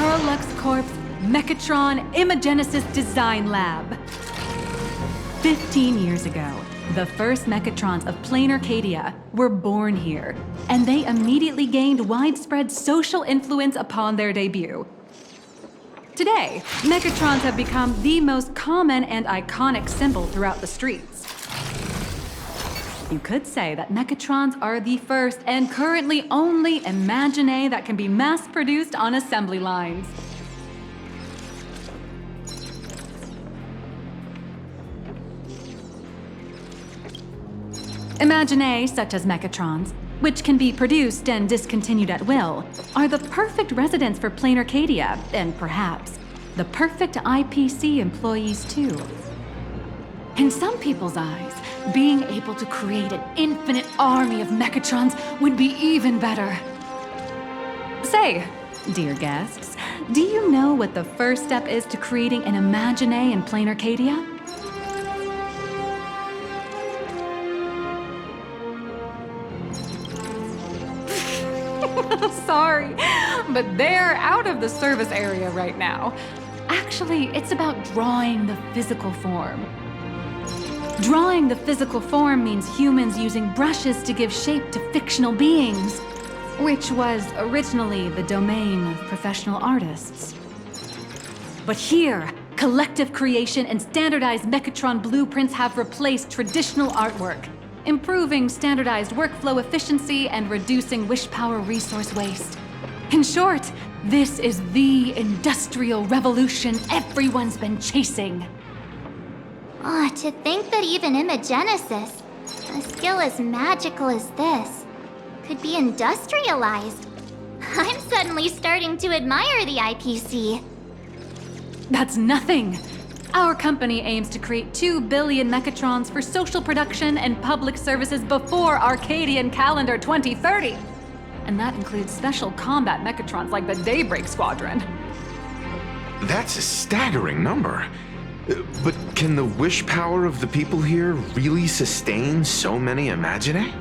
Perlux Corp's Mechatron Imagenesis Design Lab. 15 years ago, the first Mechatrons of plain Arcadia were born here, and they immediately gained widespread social influence upon their debut. Today, Mechatrons have become the most common and iconic symbol throughout the streets. You could say that Mechatrons are the first and currently only imagine that can be mass-produced on assembly lines. Imagine such as Mechatrons, which can be produced and discontinued at will, are the perfect residents for plain Arcadia, and perhaps the perfect IPC employees too. In some people's eyes, being able to create an infinite army of Mechatrons would be even better. Say, dear guests, do you know what the first step is to creating an Imagine in plain Arcadia? Sorry, but they're out of the service area right now. Actually, it's about drawing the physical form. Drawing the physical form means humans using brushes to give shape to fictional beings, which was originally the domain of professional artists. But here, collective creation and standardized Mechatron blueprints have replaced traditional artwork, improving standardized workflow efficiency and reducing wish power resource waste. In short, this is the industrial revolution everyone's been chasing. Oh, to think that even imagenesis, a skill as magical as this, could be industrialized. I'm suddenly starting to admire the IPC. That's nothing. Our company aims to create 2 billion Mechatrons for social production and public services before Arcadian calendar 2030. And that includes special combat Mechatrons like the Daybreak Squadron. That's a staggering number. But can the wish power of the people here really sustain so many Imagine?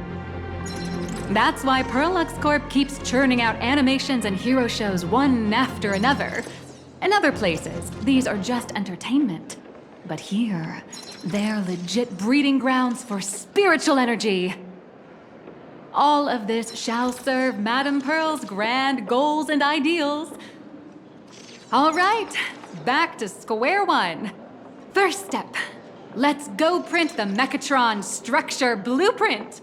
That's why Perlux Corp keeps churning out animations and hero shows one after another. In other places, these are just entertainment. But here, they're legit breeding grounds for spiritual energy. All of this shall serve Madame Pearl's grand goals and ideals. All right, back to square one. First step, let's go print the Mechatron structure blueprint.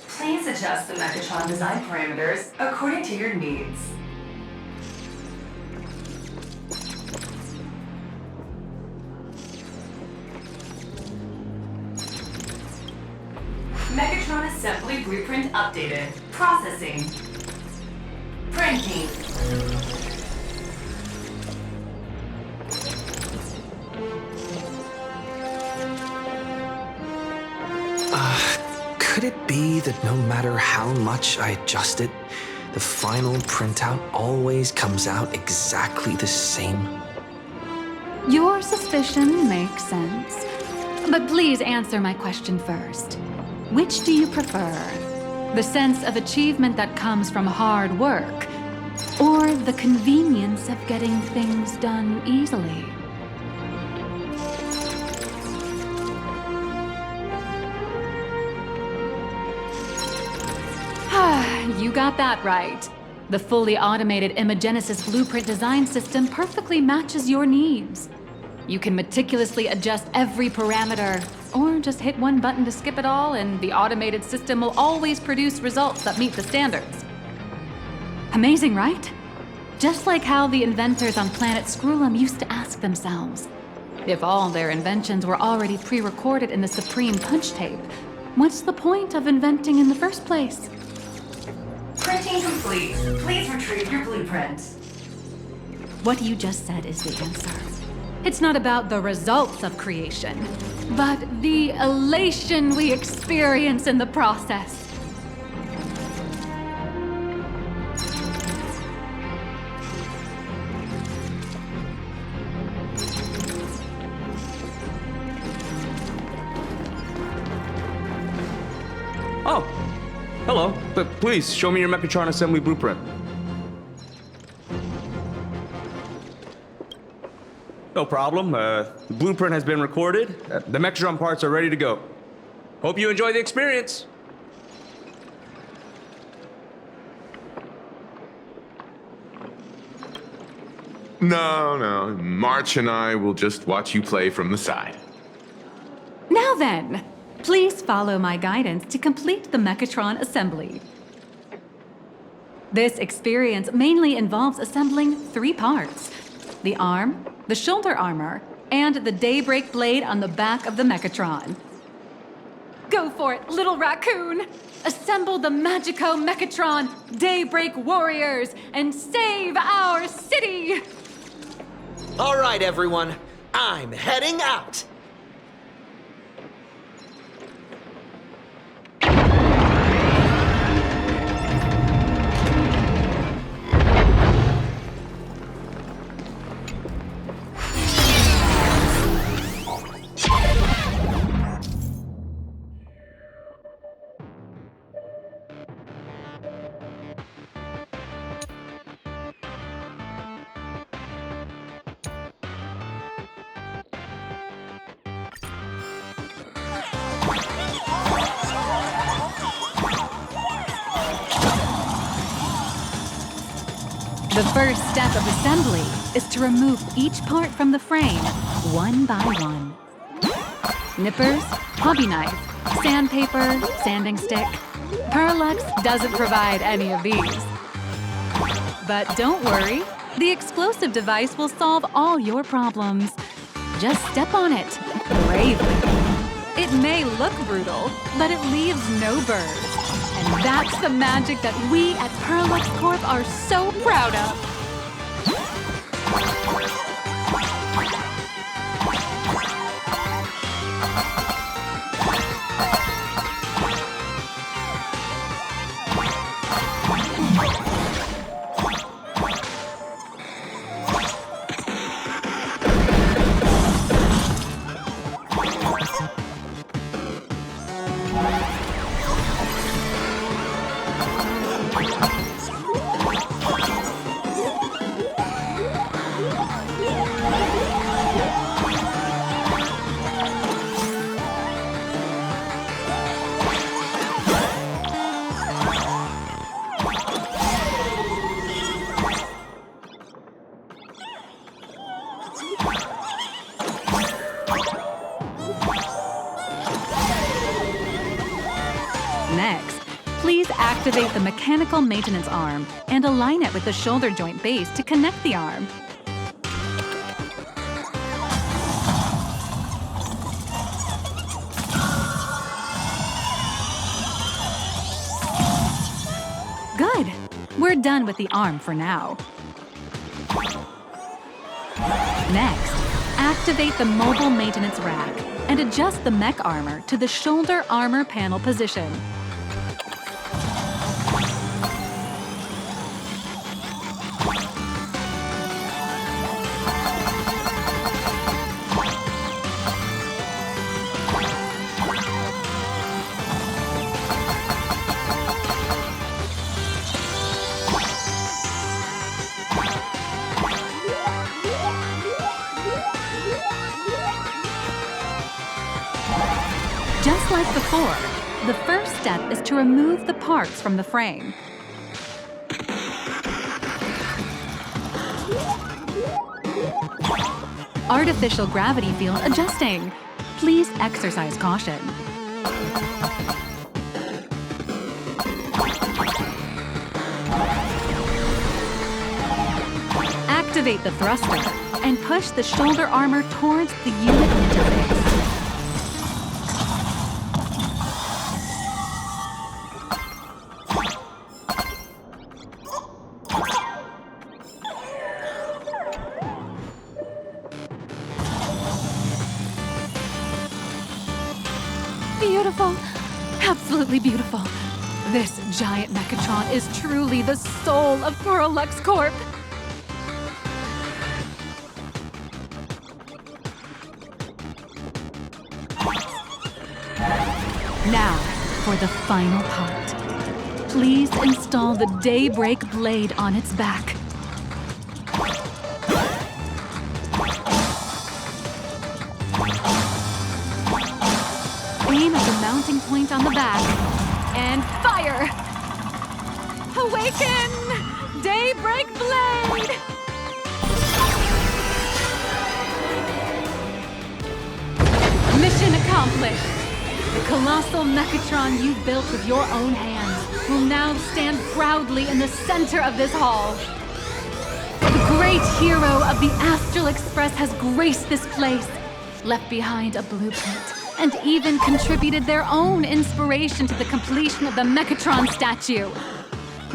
Please adjust the Mechatron design parameters according to your needs. Mechatron assembly blueprint updated. Processing. Printing. Could it be that no matter how much I adjust it, the final printout always comes out exactly the same? Your suspicion makes sense. But please answer my question first. Which do you prefer? The sense of achievement that comes from hard work, or the convenience of getting things done easily? You got that right. The fully automated imagenesis blueprint design system perfectly matches your needs. You can meticulously adjust every parameter, or just hit one button to skip it all, and the automated system will always produce results that meet the standards. Amazing, right? Just like how the inventors on planet Scrulum used to ask themselves, if all their inventions were already pre-recorded in the Supreme Punch Tape, what's the point of inventing in the first place? Printing complete. Please retrieve your blueprint. What you just said is the answer. It's not about the results of creation, but the elation we experience in the process. Oh, hello. But please, show me your Mechatron assembly blueprint. No problem. The blueprint has been recorded. The Mechatron parts are ready to go. Hope you enjoy the experience. No. March and I will just watch you play from the side. Now then, please follow my guidance to complete the Mechatron assembly. This experience mainly involves assembling 3 parts: the arm, the shoulder armor, and the Daybreak blade on the back of the Mechatron. Go for it, little raccoon! Assemble the Magico Mechatron Daybreak Warriors and save our city! All right, everyone. I'm heading out. The first step of assembly is to remove each part from the frame, one by one. Nippers, hobby knife, sandpaper, sanding stick. Parallax doesn't provide any of these. But don't worry, the explosive device will solve all your problems. Just step on it, bravely. It may look brutal, but it leaves no burrs. And that's the magic that we at Parallax Corp are so proud of. Next, please activate the mechanical maintenance arm and align it with the shoulder joint base to connect the arm. Good. We're done with the arm for now. Next, activate the mobile maintenance rack and adjust the mech armor to the shoulder armor panel position. Just like before, the first step is to remove the parts from the frame. Artificial gravity field adjusting. Please exercise caution. Activate the thruster and push the shoulder armor towards the unit interface. Beautiful. Absolutely beautiful. This giant Mechatron is truly the soul of Parallax Corp. Now, for the final part. Please install the Daybreak blade on its back. Aim at the mounting point on the back, and fire! Awaken! Daybreak blade! Mission accomplished! The colossal Mechatron you built with your own hands will now stand proudly in the center of this hall. The great hero of the Astral Express has graced this place, left behind a blueprint, and even contributed their own inspiration to the completion of the Mechatron statue.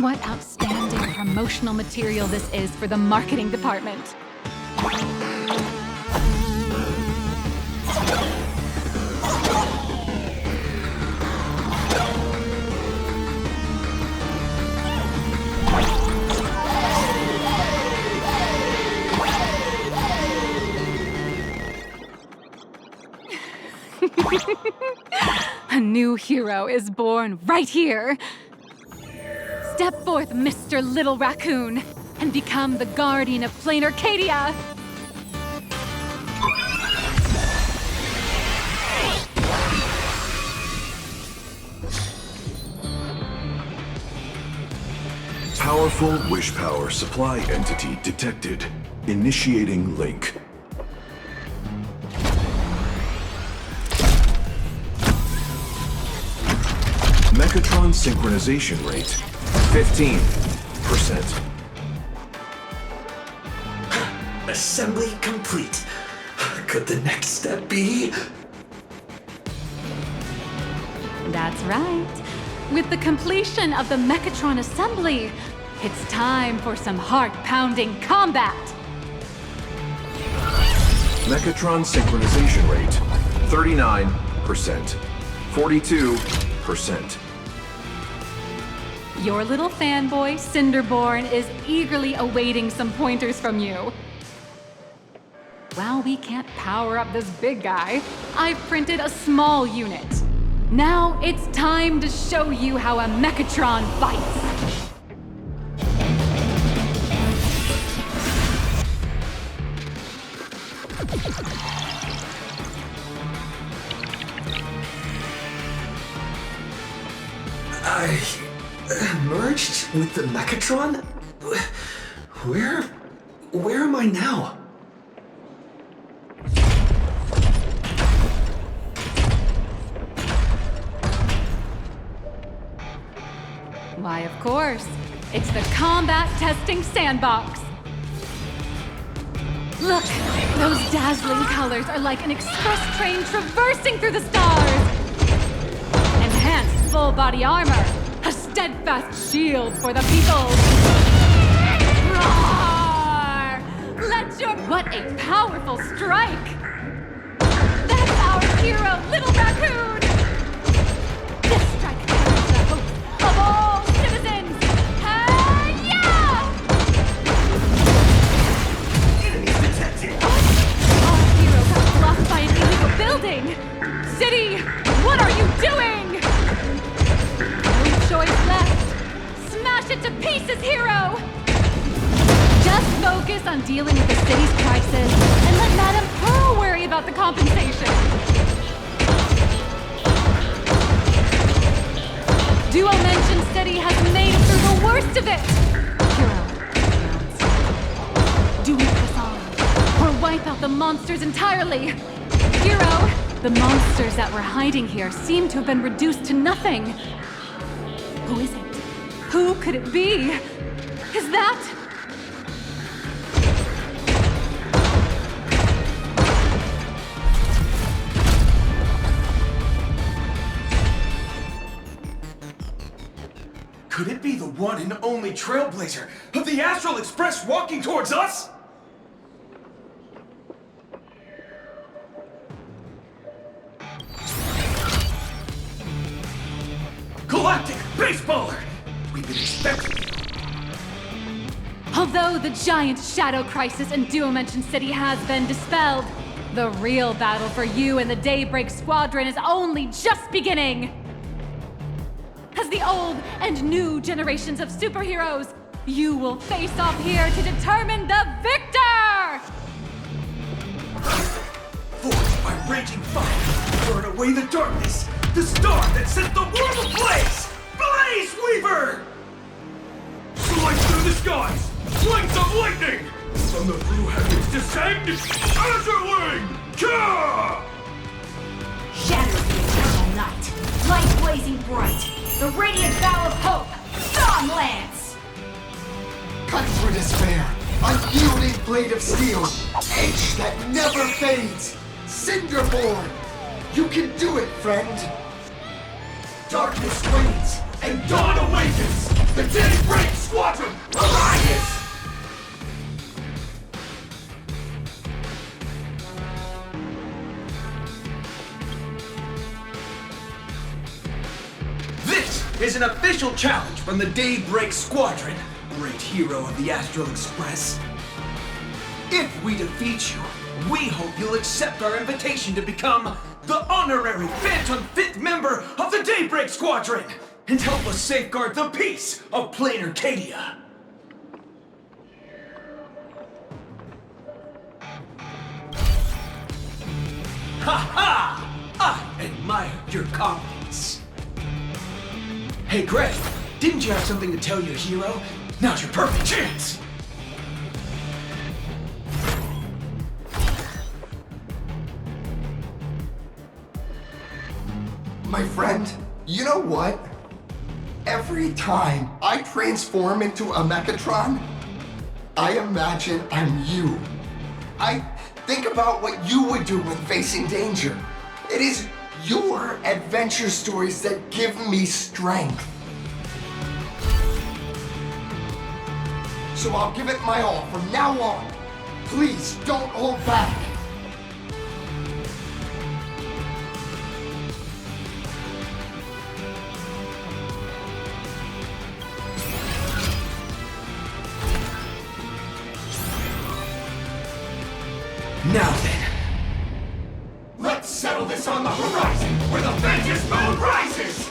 What outstanding promotional material this is for the marketing department. A new hero is born right here. Step forth, Mr. Little Raccoon, and become the guardian of Plain Arcadia. Powerful wish power supply entity detected. Initiating link. Mechatron synchronization rate, 15%. Assembly complete. Could the next step be? That's right. With the completion of the Mechatron assembly, it's time for some heart-pounding combat. Mechatron synchronization rate, 39%. 42%. Your little fanboy, Cinderborn, is eagerly awaiting some pointers from you. While we can't power up this big guy, I've printed a small unit. Now it's time to show you how a Mechatron fights. I merged with the Mechatron? Where am I now? Why, of course. It's the combat testing sandbox. Look, those dazzling colors are like an express train traversing through the stars. Enhanced full body armor, a steadfast shield for the people. Roar! Let your... What a powerful strike! That's our hero, Little Raccoon! This strike carries the hope of all citizens! Hi-ya! Enemies detected. Our hero got blocked by an illegal building! City, what are you doing? No choice left. Smash it to pieces, hero! Just focus on dealing with the city's crisis and let Madame Pearl worry about the compensation. Duo Mention City has made it through the worst of it! Hero, do we press on, or wipe out the monsters entirely? Hero, the monsters that were hiding here seem to have been reduced to nothing. Who is it? Who could it be? Is that... Could it be the one and only Trailblazer of the Astral Express walking towards us? Galactic Baseballer! We've been expecting you. Although the giant shadow crisis in Duo-Mention City has been dispelled, the real battle for you and the Daybreak Squadron is only just beginning! the old and new generations of superheroes. You will face off here to determine the victor! Forged by raging fire, burn away the darkness, the star that set the world ablaze! Blaze Weaver! Slice through the skies, flames of lightning! From the blue heavens descend, Azurling! Ka! Shatter the eternal night, light blazing bright, the radiant bow of hope, Dawn Lance! Cut through despair, unyielding blade of steel, edge that never fades, Cinderborn! You can do it, friend! Darkness wanes, and dawn awakens! The Daybreak Squadron arises! This is an official challenge from the Daybreak Squadron, great hero of the Astral Express. If we defeat you, we hope you'll accept our invitation to become the honorary Phantom 5th member of the Daybreak Squadron and help us safeguard the peace of Plain Arcadia. Ha ha! I admire your confidence. Hey Greg, didn't you have something to tell your hero? Now's your perfect chance! My friend, you know what? Every time I transform into a Mechatron, I imagine I'm you. I think about what you would do when facing danger. It is your adventure stories that give me strength. So I'll give it my all from now on. Please don't hold back. Now then, let's settle this on the horizon where the Phantasmoon rises!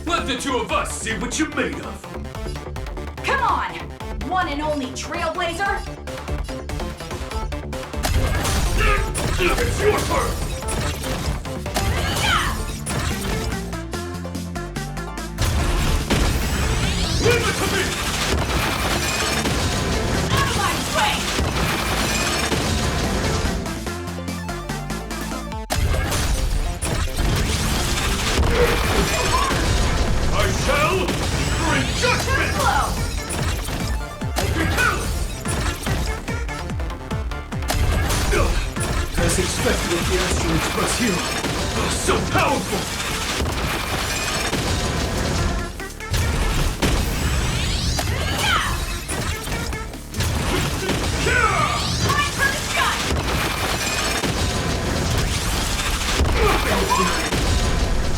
Let the two of us see what you're made of. Come on, one and only Trailblazer! It's your turn! Leave it to me! I shall bring judgment! As expected of the Astral Express hero, so powerful!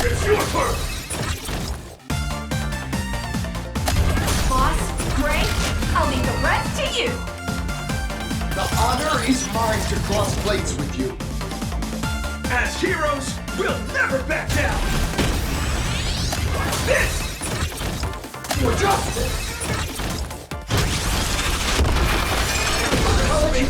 It's your turn! Boss, Gray, I'll leave the rest to you! The honor is mine to cross blades with you. As heroes, we'll never back down! This! For justice! Help me!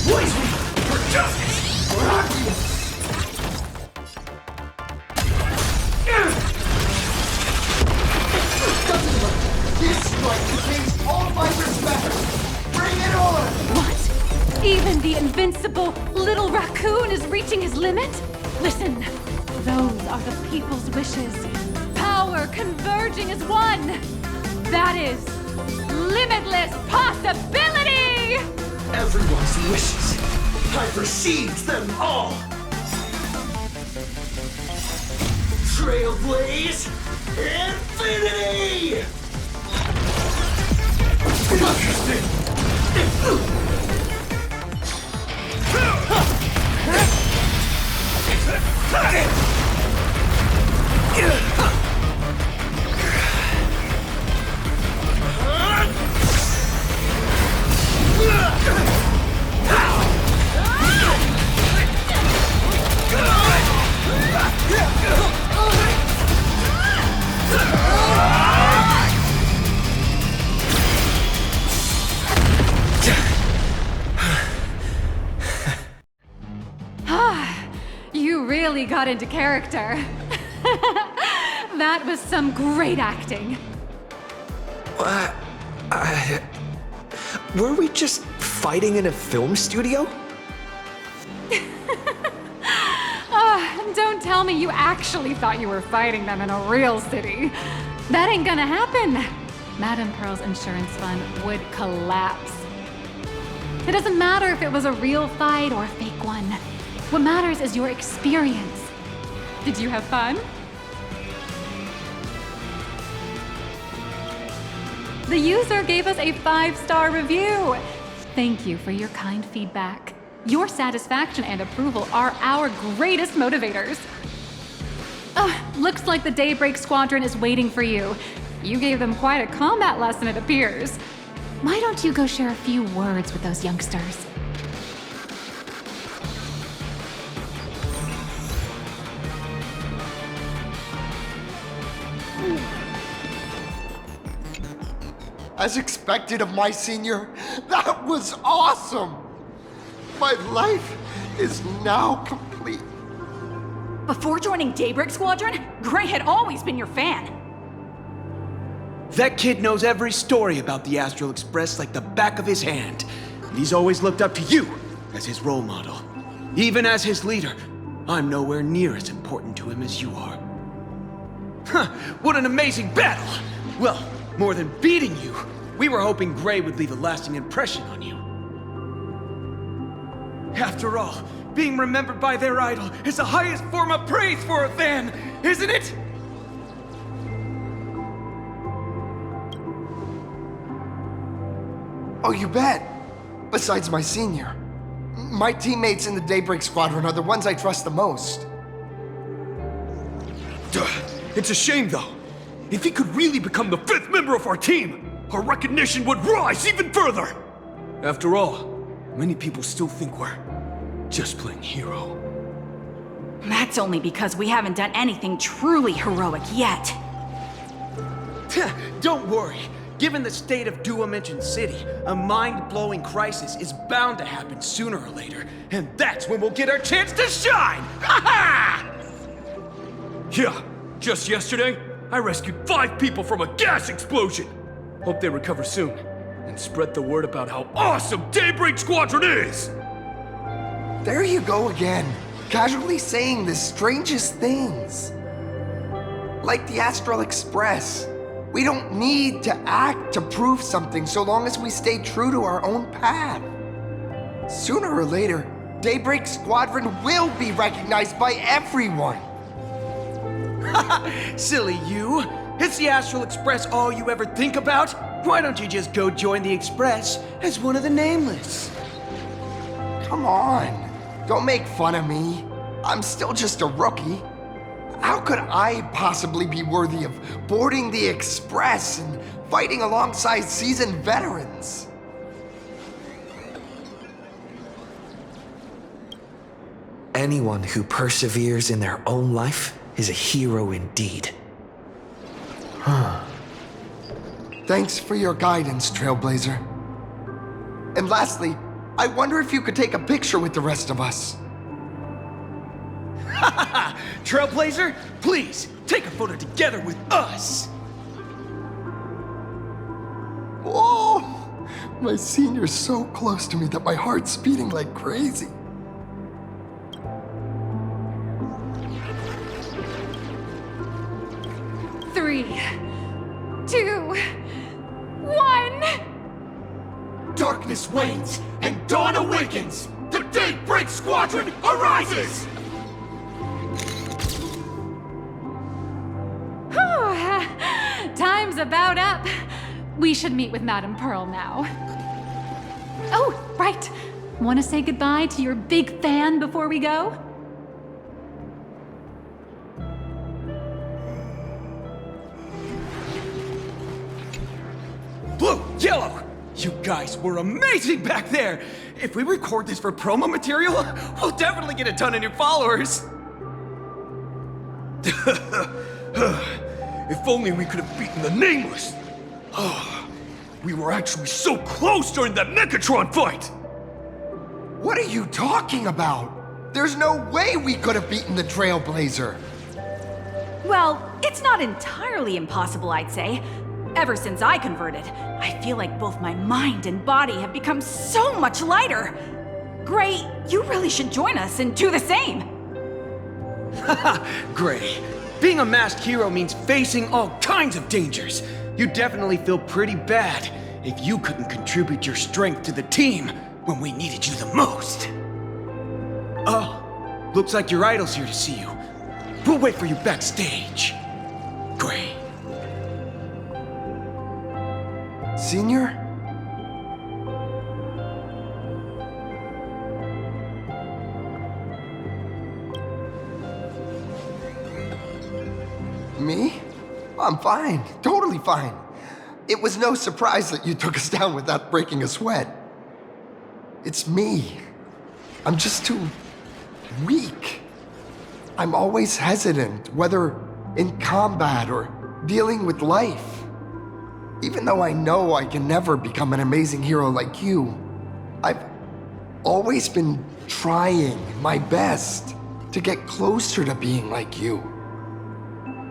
Blaze for justice! For happiness! This strike contains all my respect! Bring it on! What? Even the invincible little raccoon is reaching his limit? Listen, those are the people's wishes. Power converging as one. That is limitless possibility! Everyone's wishes. I've received them all. Trailblaze Infinity! Interesting! really got into character. That was some great acting. Were we just fighting in a film studio? Don't tell me you actually thought you were fighting them in a real city. That ain't gonna happen. Madame Pearl's insurance fund would collapse. It doesn't matter if it was a real fight or a fake one. What matters is your experience. Did you have fun? The user gave us a 5-star review. Thank you for your kind feedback. Your satisfaction and approval are our greatest motivators. Looks like the Daybreak Squadron is waiting for you. You gave them quite a combat lesson, it appears. Why don't you go share a few words with those youngsters? As expected of my senior, that was awesome! My life is now complete. Before joining Daybreak Squadron, Gray had always been your fan. That kid knows every story about the Astral Express like the back of his hand. And he's always looked up to you as his role model. Even as his leader, I'm nowhere near as important to him as you are. Huh, what an amazing battle! Well, more than beating you, we were hoping Gray would leave a lasting impression on you. After all, being remembered by their idol is the highest form of praise for a fan, isn't it? Oh, you bet. Besides my senior. My teammates in the Daybreak Squadron are the ones I trust the most. It's a shame, though. If he could really become the 5th member of our team, our recognition would rise even further. After all, many people still think we're just playing hero. That's only because we haven't done anything truly heroic yet. Don't worry. Given the state of Duo-Mention City, a mind-blowing crisis is bound to happen sooner or later, and that's when we'll get our chance to shine! Ha ha! Yeah, just yesterday, I rescued 5 people from a gas explosion. Hope they recover soon, and spread the word about how awesome Daybreak Squadron is! There you go again, casually saying the strangest things. Like the Astral Express. We don't need to act to prove something so long as we stay true to our own path. Sooner or later, Daybreak Squadron will be recognized by everyone. Silly you! Is the Astral Express all you ever think about? Why don't you just go join the Express as one of the Nameless? Come on, don't make fun of me. I'm still just a rookie. How could I possibly be worthy of boarding the Express and fighting alongside seasoned veterans? Anyone who perseveres in their own life is a hero indeed. Thanks for your guidance, Trailblazer. And lastly, I wonder if you could take a picture with the rest of us. Trailblazer, please, take a photo together with us! Whoa! My senior's so close to me that my heart's beating like crazy. Three, 2, 1. Darkness wanes and dawn awakens! The Daybreak Squadron arises! Time's about up. We should meet with Madame Pearl now. Oh, right. Want to say goodbye to your big fan before we go? Blue, yellow! You guys were amazing back there! If we record this for promo material, we'll definitely get a ton of new followers! If only we could have beaten the Nameless! We were actually so close during that Mechatron fight! What are you talking about? There's no way we could have beaten the Trailblazer. Well, it's not entirely impossible, I'd say. Ever since I converted, I feel like both my mind and body have become so much lighter. Gray, you really should join us and do the same. Haha, Gray. Being a masked hero means facing all kinds of dangers. You'd definitely feel pretty bad if you couldn't contribute your strength to the team when we needed you the most. Oh, looks like your idol's here to see you. We'll wait for you backstage. Gray. Senior? Me? I'm fine. Totally fine. It was no surprise that you took us down without breaking a sweat. It's me. I'm just too weak. I'm always hesitant, whether in combat or dealing with life. Even though I know I can never become an amazing hero like you, I've always been trying my best to get closer to being like you.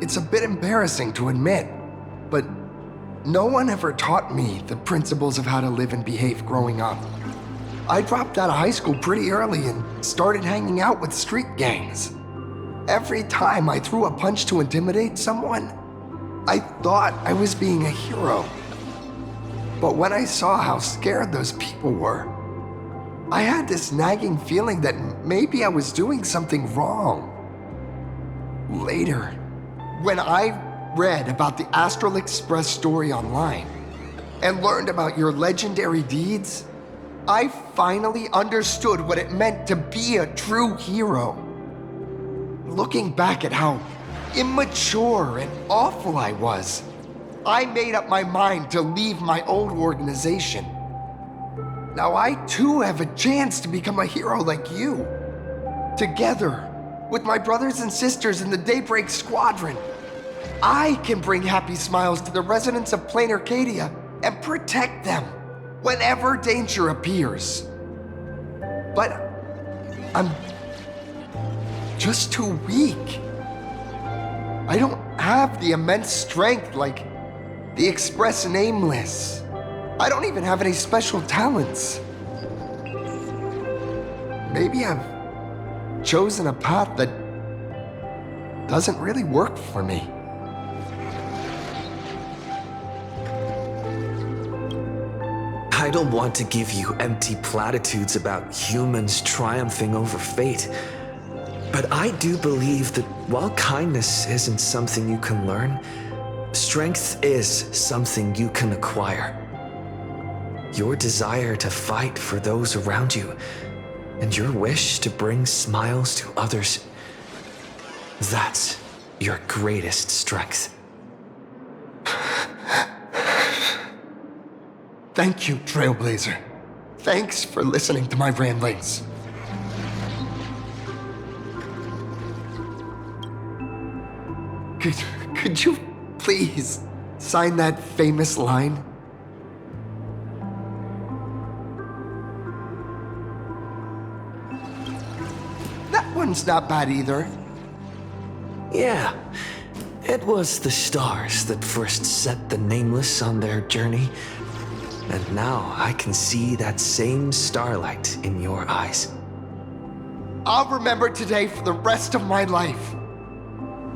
It's a bit embarrassing to admit, but no one ever taught me the principles of how to live and behave growing up. I dropped out of high school pretty early and started hanging out with street gangs. Every time I threw a punch to intimidate someone, I thought I was being a hero. But when I saw how scared those people were, I had this nagging feeling that maybe I was doing something wrong. Later, when I read about the Astral Express story online and learned about your legendary deeds, I finally understood what it meant to be a true hero. Looking back at how immature and awful I was, I made up my mind to leave my old organization. Now I too have a chance to become a hero like you. Together, with my brothers and sisters in the Daybreak Squadron, I can bring happy smiles to the residents of Plain Arcadia and protect them whenever danger appears. But I'm just too weak. I don't have the immense strength like the Express Nameless. I don't even have any special talents. Maybe I've chosen a path that doesn't really work for me. I don't want to give you empty platitudes about humans triumphing over fate, but I do believe that while kindness isn't something you can learn, strength is something you can acquire. Your desire to fight for those around you, and your wish to bring smiles to others, that's your greatest strength. Thank you, Trailblazer. Thanks for listening to my ramblings. Could you please sign that famous line? That one's not bad either. Yeah, it was the stars that first set the Nameless on their journey. And now I can see that same starlight in your eyes. I'll remember today for the rest of my life.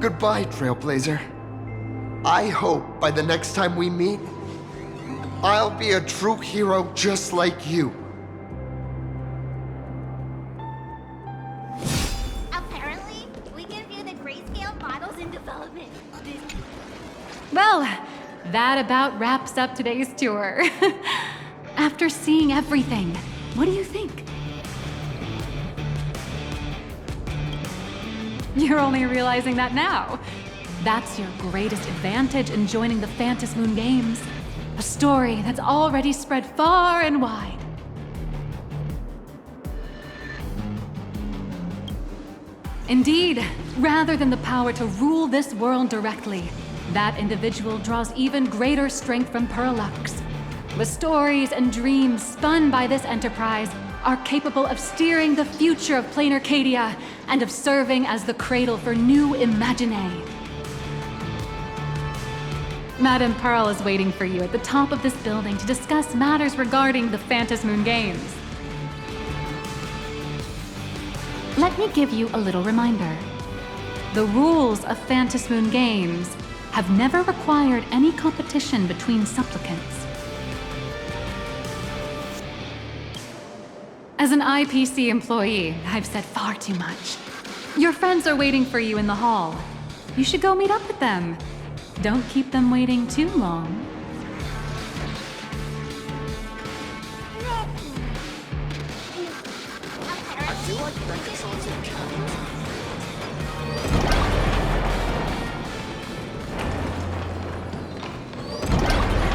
Goodbye, Trailblazer. I hope by the next time we meet, I'll be a true hero just like you. Apparently, we can view the grayscale models in development. Well, that about wraps up today's tour. After seeing everything, what do you think? You're only realizing that now. That's your greatest advantage in joining the Phantasmoon Games. A story that's already spread far and wide. Indeed, rather than the power to rule this world directly, that individual draws even greater strength from Parallax. The stories and dreams spun by this enterprise are capable of steering the future of plain Arcadia and of serving as the cradle for new imagenesis. Madame Pearl is waiting for you at the top of this building to discuss matters regarding the Phantasmoon Games. Let me give you a little reminder. The rules of Phantasmoon Games have never required any competition between supplicants. As an IPC employee, I've said far too much. Your friends are waiting for you in the hall. You should go meet up with them. Don't keep them waiting too long.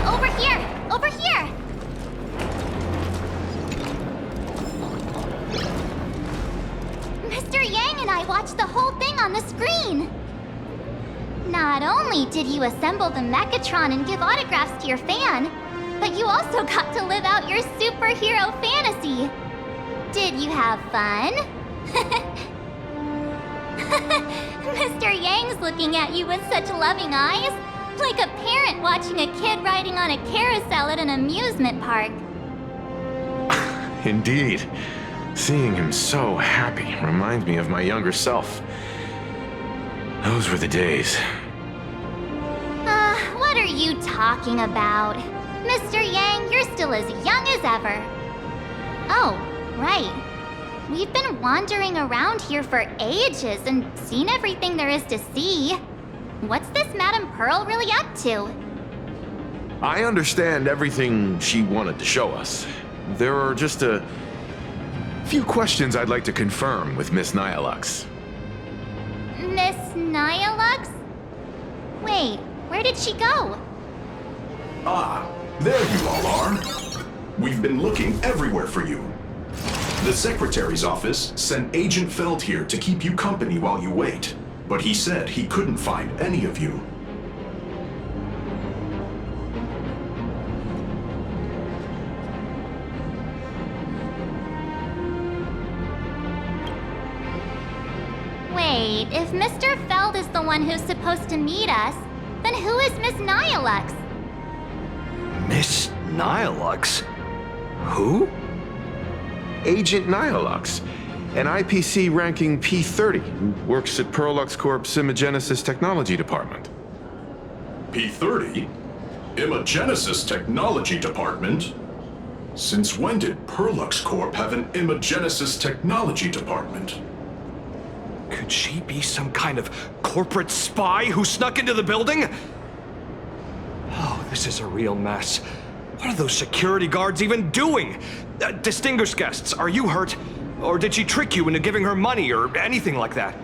Over here! Over here! Mr. Yang and I watched the whole thing on the screen! Not only did you assemble the Mechatron and give autographs to your fan, but you also got to live out your superhero fantasy. Did you have fun? Mr. Yang's looking at you with such loving eyes, like a parent watching a kid riding on a carousel at an amusement park. Indeed. Seeing him so happy reminds me of my younger self. Those were the days. What are you talking about? Mr. Yang, you're still as young as ever. Oh, right. We've been wandering around here for ages and seen everything there is to see. What's this Madame Pearl really up to? I understand everything she wanted to show us. There are just a few questions I'd like to confirm with Miss Nyalux. Miss Nyalux? Wait, where did she go? Ah, there you all are. We've been looking everywhere for you. The Secretary's office sent Agent Feld here to keep you company while you wait, but he said he couldn't find any of you. Wait, if Mr. Feld is the one who's supposed to meet us, then who is Miss Nyalux? Miss Nyalux? Who? Agent Nyalux, an IPC ranking P30 who works at Perlux Corp's Imagenesis Technology Department. P30? Imagenesis Technology Department? Since when did Perlux Corp have an Imagenesis Technology Department? Could she be some kind of corporate spy who snuck into the building? Oh, this is a real mess. What are those security guards even doing? Distinguished guests, are you hurt? Or did she trick you into giving her money or anything like that?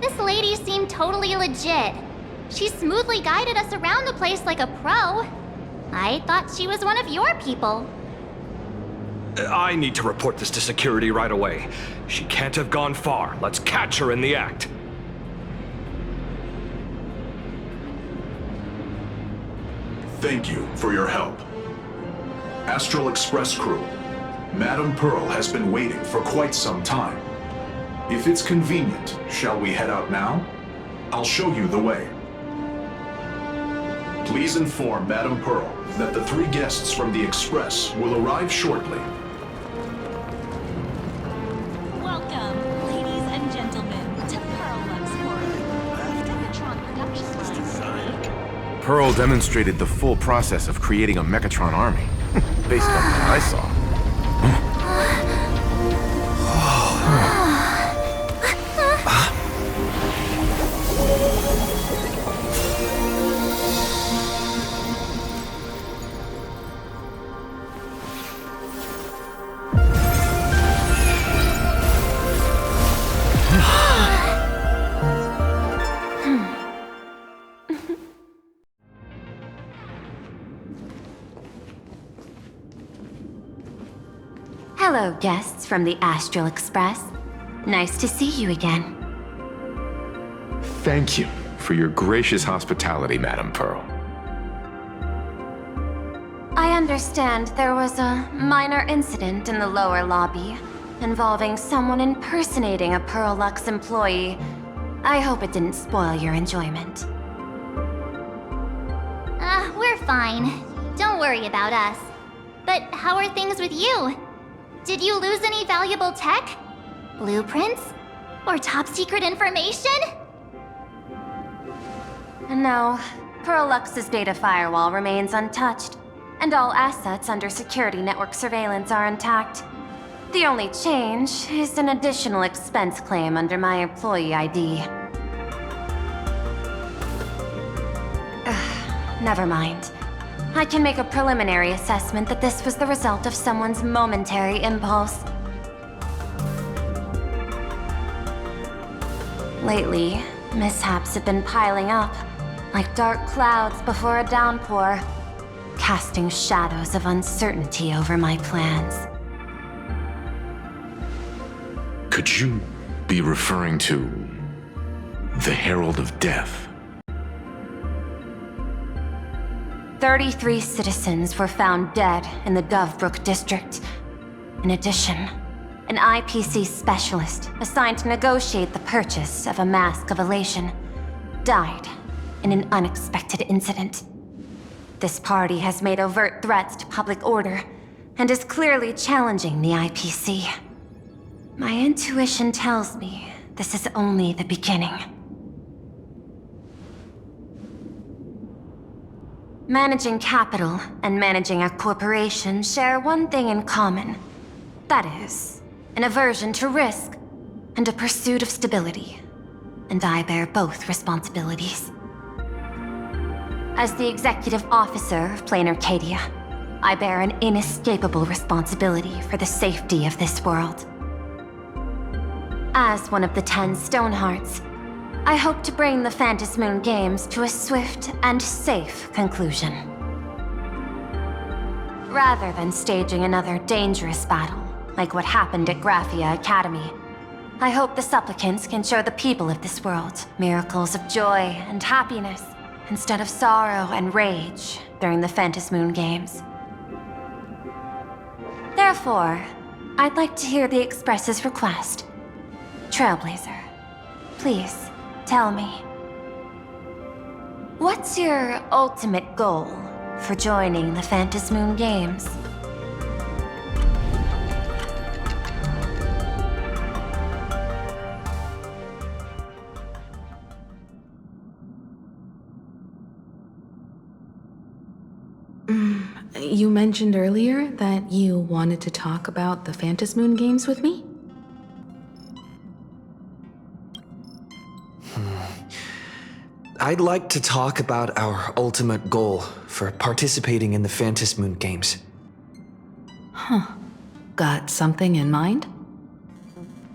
This lady seemed totally legit. She smoothly guided us around the place like a pro. I thought she was one of your people. I need to report this to security right away. She can't have gone far. Let's catch her in the act. Thank you for your help. Astral Express crew, Madame Pearl has been waiting for quite some time. If it's convenient, shall we head out now? I'll show you the way. Please inform Madame Pearl that the 3 guests from the Express will arrive shortly. Welcome, ladies and gentlemen, to Perlux Corp. Mechatron production line. Pearl demonstrated the full process of creating a Mechatron army, based on what I saw. Hello, guests from the Astral Express. Nice to see you again. Thank you for your gracious hospitality, Madame Pearl. understand there was a minor incident in the lower lobby involving someone impersonating a Pearl Lux employee. I hope it didn't spoil your enjoyment. We're fine. Don't worry about us. But how are things with you? Did you lose any valuable tech? Blueprints? Or top secret information? No, Pearl Lux's data firewall remains untouched, and all assets under security network surveillance are intact. The only change is an additional expense claim under my employee ID. Never mind. I can make a preliminary assessment that this was the result of someone's momentary impulse. Lately, mishaps have been piling up, like dark clouds before a downpour, casting shadows of uncertainty over my plans. Could you be referring to the Herald of Death? 33 citizens were found dead in the Dovebrook district. In addition, an IPC specialist assigned to negotiate the purchase of a Mask of Elation died in an unexpected incident. This party has made overt threats to public order and is clearly challenging the IPC. My intuition tells me this is only the beginning. Managing capital and managing a corporation share one thing in common. That is, an aversion to risk and a pursuit of stability. And I bear both responsibilities. As the executive officer of Plain Arcadia, I bear an inescapable responsibility for the safety of this world. As one of the 10 Stonehearts, I hope to bring the Phantasmoon Games to a swift and safe conclusion. Rather than staging another dangerous battle, like what happened at Graphia Academy, I hope the supplicants can show the people of this world miracles of joy and happiness, instead of sorrow and rage during the Phantasmoon Games. Therefore, I'd like to hear the Express's request. Trailblazer, please. Tell me, what's your ultimate goal for joining the Phantasmoon Games? You mentioned earlier that you wanted to talk about the Phantasmoon Games with me? I'd like to talk about our ultimate goal for participating in the Phantasmoon Games. Huh. Got something in mind?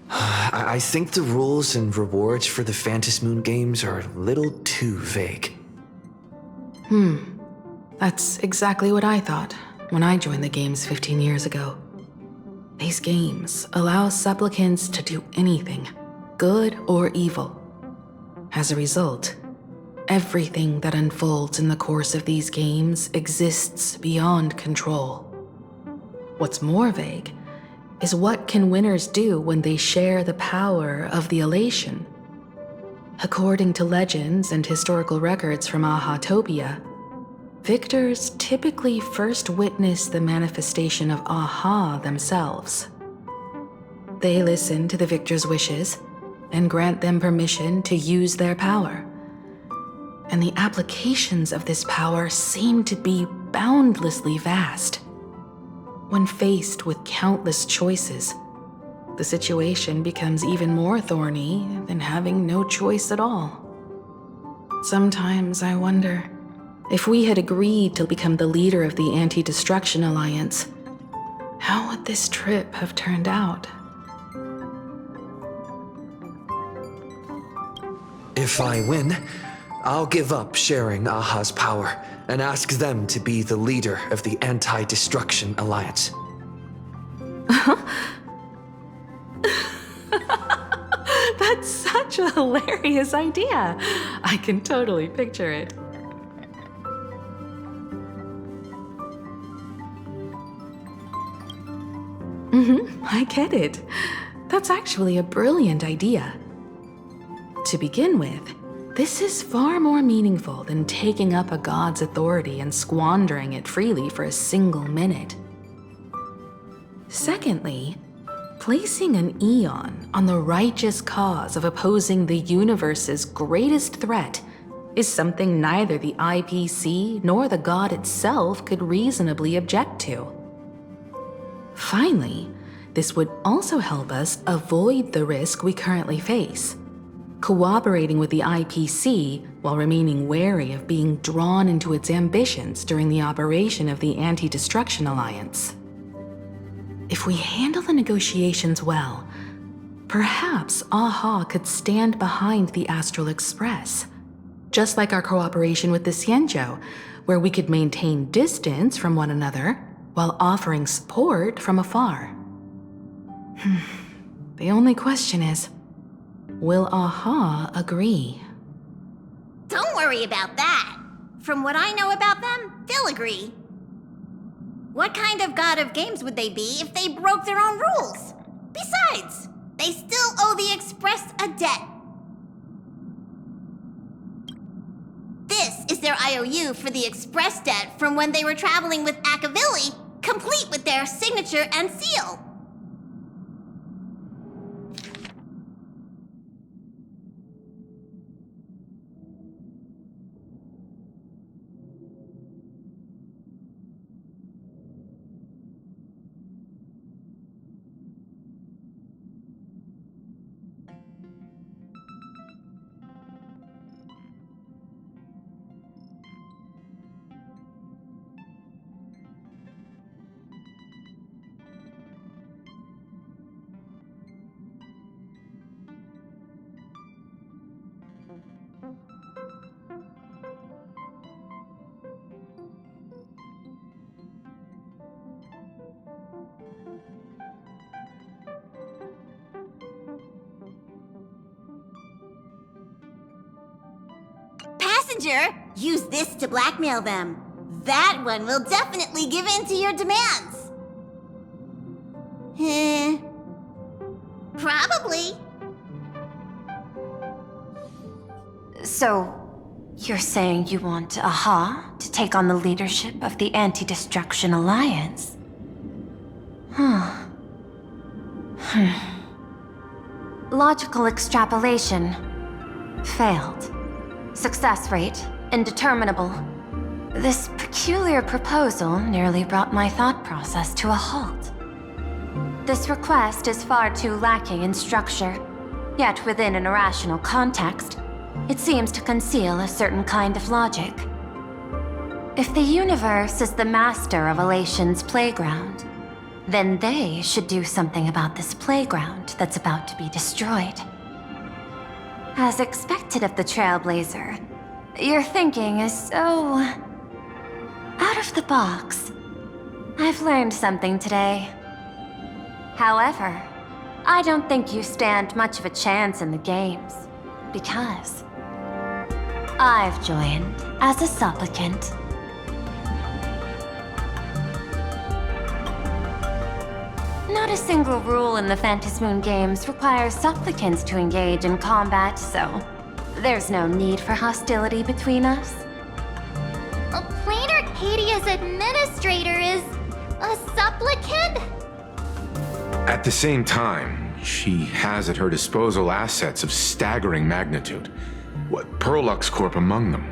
I think the rules and rewards for the Phantasmoon Games are a little too vague. That's exactly what I thought when I joined the games 15 years ago. These games allow supplicants to do anything, good or evil. As a result, everything that unfolds in the course of these games exists beyond control. What's more vague is what can winners do when they share the power of the elation. According to legends and historical records from Ahatopia, victors typically first witness the manifestation of Aha themselves. They listen to the victor's wishes and grant them permission to use their power. And the applications of this power seem to be boundlessly vast. When faced with countless choices, the situation becomes even more thorny than having no choice at all. Sometimes I wonder, if we had agreed to become the leader of the Anti-Destruction Alliance, how would this trip have turned out? If I win, I'll give up sharing Aha's power and ask them to be the leader of the Anti-Destruction Alliance. That's such a hilarious idea. I can totally picture it. I get it. That's actually a brilliant idea. To begin with, this is far more meaningful than taking up a god's authority and squandering it freely for a single minute. Secondly, placing an Aeon on the righteous cause of opposing the universe's greatest threat is something neither the IPC nor the god itself could reasonably object to. Finally, this would also help us avoid the risk we currently face, cooperating with the IPC while remaining wary of being drawn into its ambitions during the operation of the Anti-Destruction Alliance. If we handle the negotiations well, perhaps AHA could stand behind the Astral Express, just like our cooperation with the Xianzhou, where we could maintain distance from one another while offering support from afar. The only question is, will AHA agree? Don't worry about that. From what I know about them, they'll agree. What kind of god of games would they be if they broke their own rules? Besides, they still owe the Express a debt. This is their IOU for the Express debt from when they were traveling with Akavilli, complete with their signature and seal. Use this to blackmail them. That one will definitely give in to your demands. Probably. So, you're saying you want AHA to take on the leadership of the Anti-Destruction Alliance? Logical extrapolation. Failed. Success rate indeterminable. This peculiar proposal nearly brought my thought process to a halt. This request is far too lacking in structure, yet within an irrational context, it seems to conceal a certain kind of logic. If the universe is the master of Elation's playground, then they should do something about this playground that's about to be destroyed. As expected of the Trailblazer, your thinking is so out of the box. I've learned something today. However, I don't think you stand much of a chance in the games, because I've joined as a supplicant. Not a single rule in the Phantasmoon Games requires supplicants to engage in combat, so there's no need for hostility between us. Plain Arcadia's administrator is a supplicant? At the same time, she has at her disposal assets of staggering magnitude. What, Perlux Corp among them.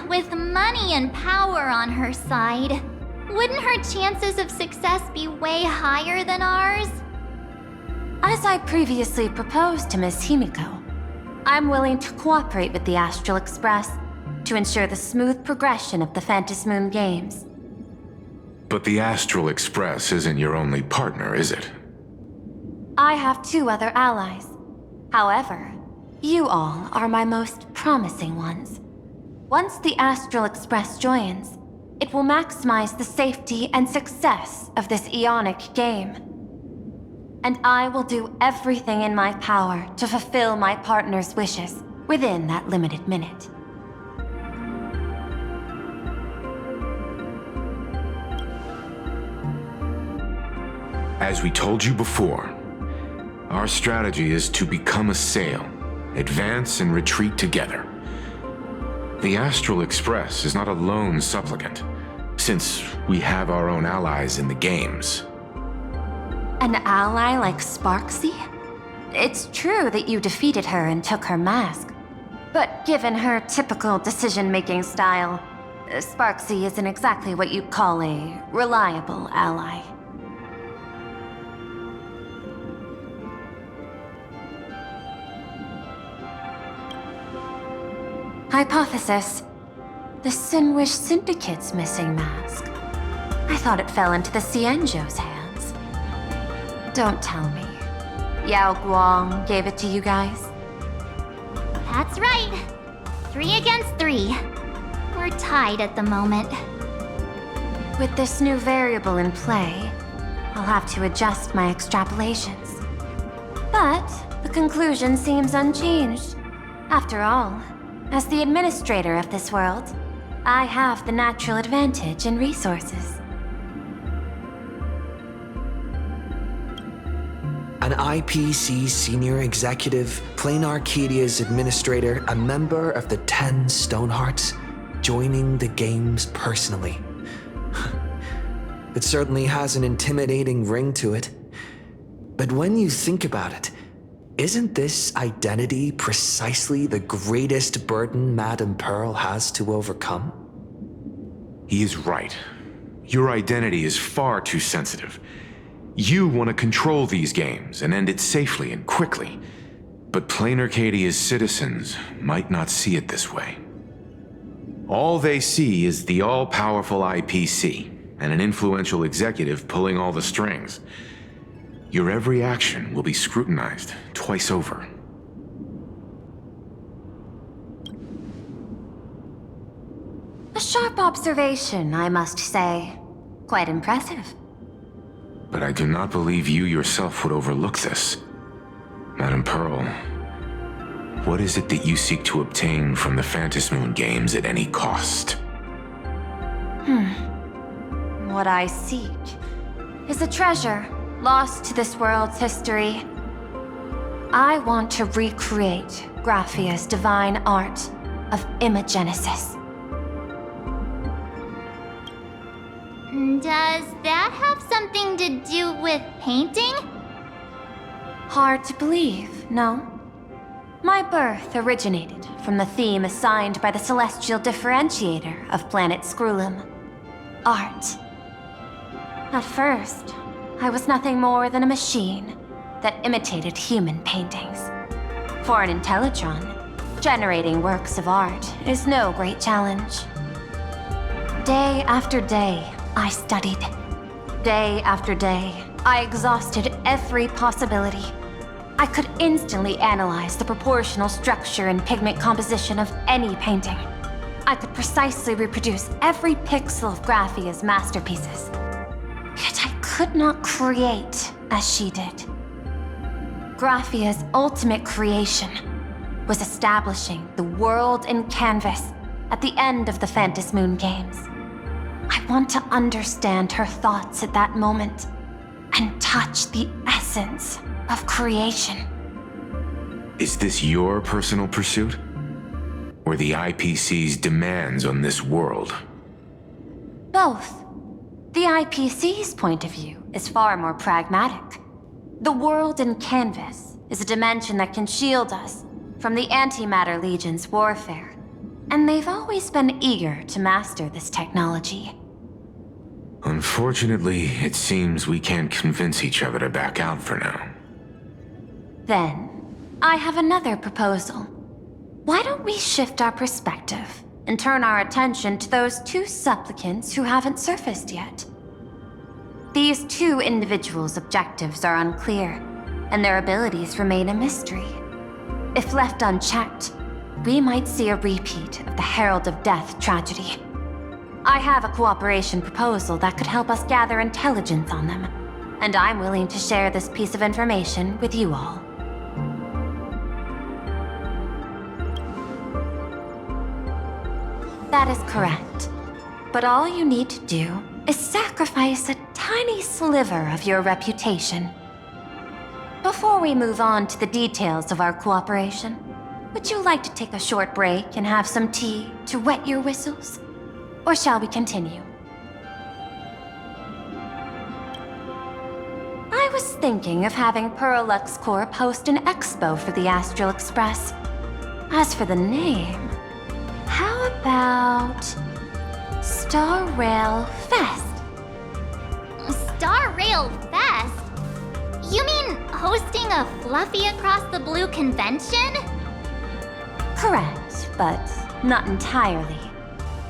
With money and power on her side, wouldn't her chances of success be way higher than ours? As I previously proposed to Miss Himiko, I'm willing to cooperate with the Astral Express to ensure the smooth progression of the Phantasmoon Games. But the Astral Express isn't your only partner, is it? I have 2 other allies. However, you all are my most promising ones. Once the Astral Express joins, it will maximize the safety and success of this Aeonic game. And I will do everything in my power to fulfill my partner's wishes within that limited minute. As we told you before, our strategy is to become a sail, advance and retreat together. The Astral Express is not a lone supplicant, since we have our own allies in the games. An ally like Sparksy? It's true that you defeated her and took her mask. But given her typical decision-making style, Sparksy isn't exactly what you'd call a reliable ally. Hypothesis. The Sinwish Syndicate's missing mask. I thought it fell into the Cienjo's hands. Don't tell me. Yao Guang gave it to you guys? That's right. 3 against 3. We're tied at the moment. With this new variable in play, I'll have to adjust my extrapolations. But the conclusion seems unchanged. After all, as the administrator of this world, I have the natural advantage in resources. An IPC senior executive, Plain Arcadia's administrator, a member of the 10 Stonehearts, joining the games personally. It certainly has an intimidating ring to it. But when you think about it, isn't this identity precisely the greatest burden Madame Pearl has to overcome? He is right. Your identity is far too sensitive. You want to control these games and end it safely and quickly. But Plain Arcadia's citizens might not see it this way. All they see is the all-powerful IPC and an influential executive pulling all the strings. Your every action will be scrutinized twice over. A sharp observation, I must say. Quite impressive. But I do not believe you yourself would overlook this. Madame Pearl, what is it that you seek to obtain from the Phantasmoon Games at any cost? What I seek is a treasure lost to this world's history. I want to recreate Graphia's divine art of imagenesis. Does that have something to do with painting? Hard to believe, no? My birth originated from the theme assigned by the celestial differentiator of planet Scrulum. Art. At first, I was nothing more than a machine that imitated human paintings. For an Intellitron, generating works of art is no great challenge. Day after day, I studied. Day after day, I exhausted every possibility. I could instantly analyze the proportional structure and pigment composition of any painting. I could precisely reproduce every pixel of Graphia's masterpieces. Yet I could not create as she did. Graphia's ultimate creation was establishing the world in canvas at the end of the Phantasmoon Games. I want to understand her thoughts at that moment and touch the essence of creation. Is this your personal pursuit? Or the IPC's demands on this world? Both. The IPC's point of view is far more pragmatic. The world in canvas is a dimension that can shield us from the Antimatter Legion's warfare, and they've always been eager to master this technology. Unfortunately, it seems we can't convince each other to back out for now. Then, I have another proposal. Why don't we shift our perspective and turn our attention to those 2 supplicants who haven't surfaced yet? These 2 individuals' objectives are unclear, and their abilities remain a mystery. If left unchecked, we might see a repeat of the Herald of Death tragedy. I have a cooperation proposal that could help us gather intelligence on them, and I'm willing to share this piece of information with you all. That is correct. But all you need to do is sacrifice a tiny sliver of your reputation. Before we move on to the details of our cooperation, would you like to take a short break and have some tea to wet your whistles? Or shall we continue? I was thinking of having Pearl Corp host an expo for the Astral Express. As for the name, how about Star Rail Fest? Star Rail Fest? You mean hosting a Fluffy Across the Blue convention? Correct, but not entirely.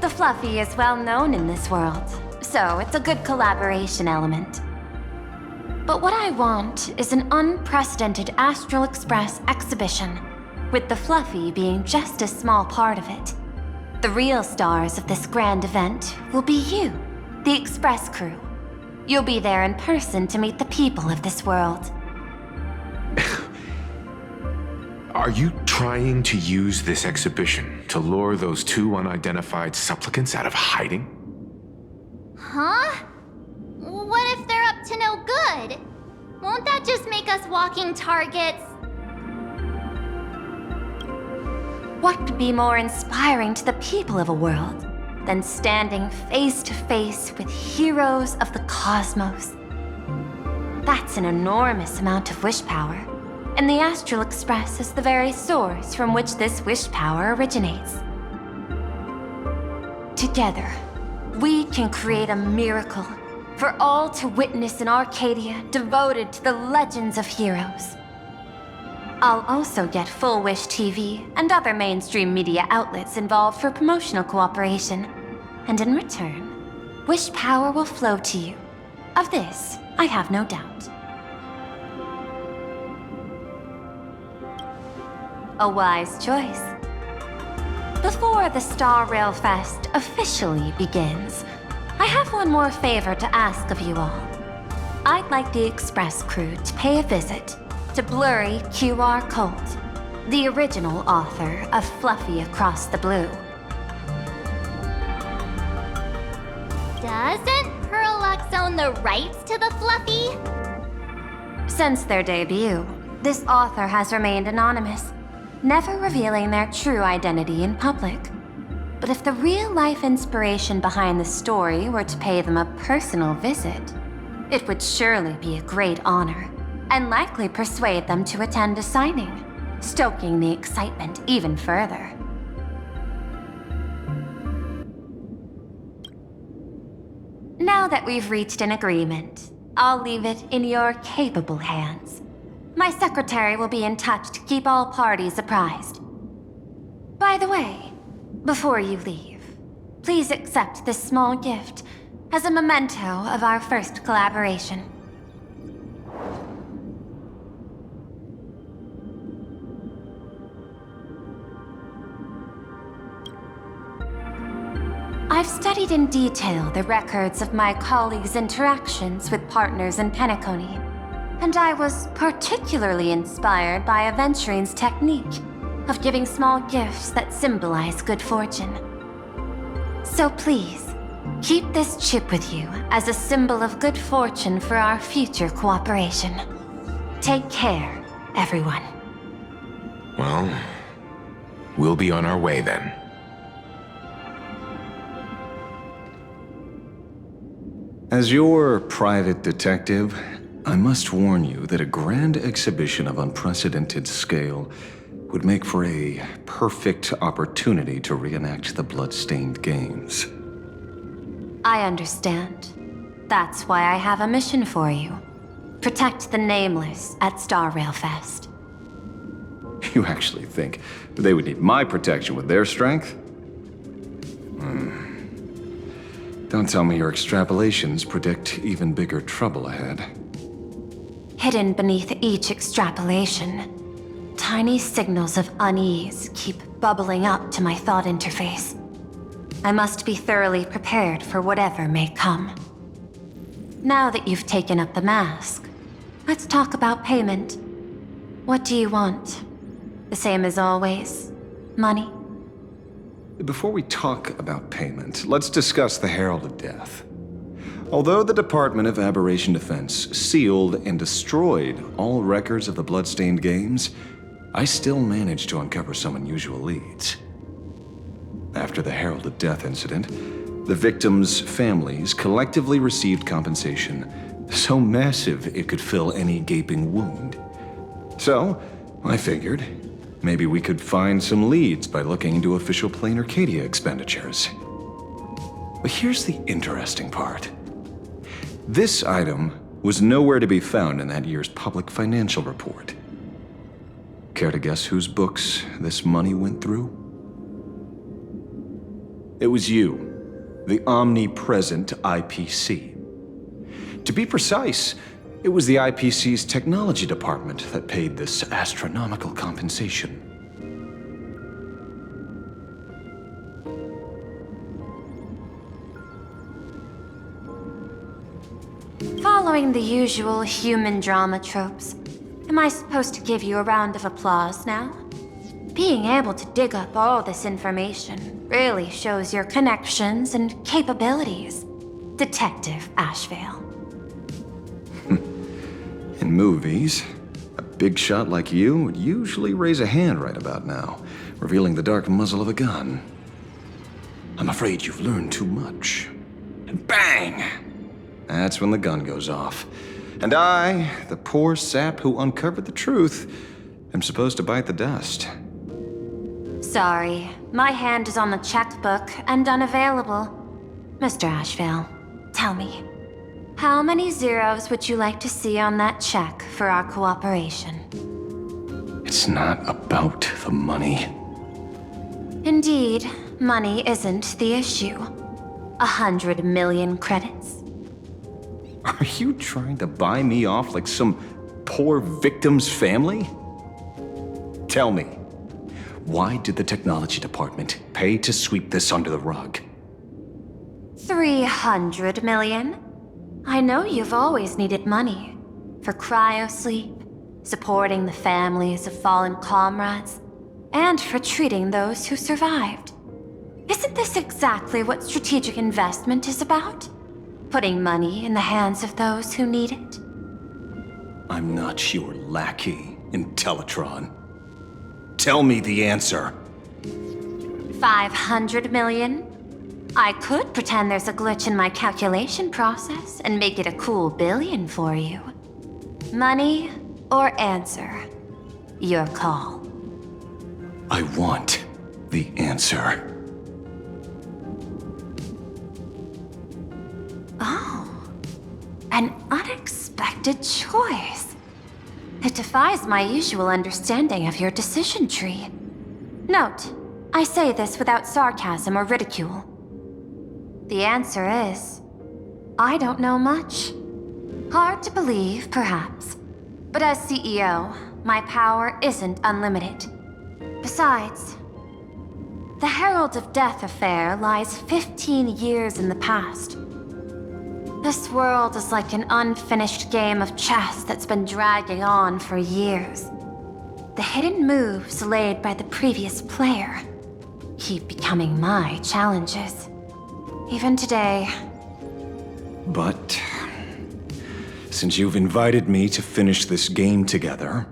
The Fluffy is well known in this world, so it's a good collaboration element. But what I want is an unprecedented Astral Express exhibition, with the Fluffy being just a small part of it. The real stars of this grand event will be you, the Express crew. You'll be there in person to meet the people of this world. Are you trying to use this exhibition to lure those two unidentified supplicants out of hiding? Huh? What if they're up to no good? Won't that just make us walking targets? What could be more inspiring to the people of a world than standing face to face with heroes of the cosmos? That's an enormous amount of wish power, and the Astral Express is the very source from which this wish power originates. Together, we can create a miracle for all to witness in Arcadia devoted to the legends of heroes. I'll also get Full Wish TV and other mainstream media outlets involved for promotional cooperation. And in return, wish power will flow to you. Of this, I have no doubt. A wise choice. Before the Star Rail Fest officially begins, I have one more favor to ask of you all. I'd like the Express crew to pay a visit to Blurry QR Colt, the original author of Fluffy Across the Blue. Doesn't Pearl own the rights to the Fluffy? Since their debut, this author has remained anonymous, never revealing their true identity in public. But if the real-life inspiration behind the story were to pay them a personal visit, it would surely be a great honor, and likely persuade them to attend a signing, stoking the excitement even further. Now that we've reached an agreement, I'll leave it in your capable hands. My secretary will be in touch to keep all parties apprised. By the way, before you leave, please accept this small gift as a memento of our first collaboration. I've studied in detail the records of my colleagues' interactions with partners in Penacony, and I was particularly inspired by Aventurine's technique of giving small gifts that symbolize good fortune. So please, keep this chip with you as a symbol of good fortune for our future cooperation. Take care, everyone. Well, we'll be on our way then. As your private detective, I must warn you that a grand exhibition of unprecedented scale would make for a perfect opportunity to reenact the blood-stained games. I understand. That's why I have a mission for you. Protect the Nameless at Star Rail Fest. You actually think they would need my protection with their strength? Don't tell me your extrapolations predict even bigger trouble ahead. Hidden beneath each extrapolation, tiny signals of unease keep bubbling up to my thought interface. I must be thoroughly prepared for whatever may come. Now that you've taken up the mask, let's talk about payment. What do you want? The same as always? Money? Before we talk about payment, let's discuss the Herald of Death. Although the Department of Aberration Defense sealed and destroyed all records of the bloodstained games, I still managed to uncover some unusual leads. After the Herald of Death incident, the victims' families collectively received compensation so massive it could fill any gaping wound. So, I figured, maybe we could find some leads by looking into official Plain Arcadia expenditures. But here's the interesting part. This item was nowhere to be found in that year's public financial report. Care to guess whose books this money went through? It was you, the omnipresent IPC. To be precise, it was the IPC's technology department that paid this astronomical compensation. Following the usual human drama tropes, am I supposed to give you a round of applause now? Being able to dig up all this information really shows your connections and capabilities, Detective Ashvale. In movies, a big shot like you would usually raise a hand right about now, revealing the dark muzzle of a gun. I'm afraid you've learned too much. And bang! That's when the gun goes off. And I, the poor sap who uncovered the truth, am supposed to bite the dust. Sorry, my hand is on the checkbook and unavailable. Mr. Ashvale, tell me, how many zeros would you like to see on that check for our cooperation? It's not about the money. Indeed, money isn't the issue. 100 million credits. Are you trying to buy me off like some poor victim's family? Tell me, why did the technology department pay to sweep this under the rug? 300 million? I know you've always needed money. For cryosleep, supporting the families of fallen comrades, and for treating those who survived. Isn't this exactly what strategic investment is about? Putting money in the hands of those who need it? I'm not your lackey, Intellatron. Tell me the answer. 500 million? I could pretend there's a glitch in my calculation process and make it a cool billion for you. Money or answer? Your call. I want the answer. Oh, an unexpected choice. It defies my usual understanding of your decision tree. Note, I say this without sarcasm or ridicule. The answer is, I don't know much. Hard to believe, perhaps. But as CEO, my power isn't unlimited. Besides, the Herald of Death affair lies 15 years in the past. This world is like an unfinished game of chess that's been dragging on for years. The hidden moves laid by the previous player keep becoming my challenges. Even today. But since you've invited me to finish this game together,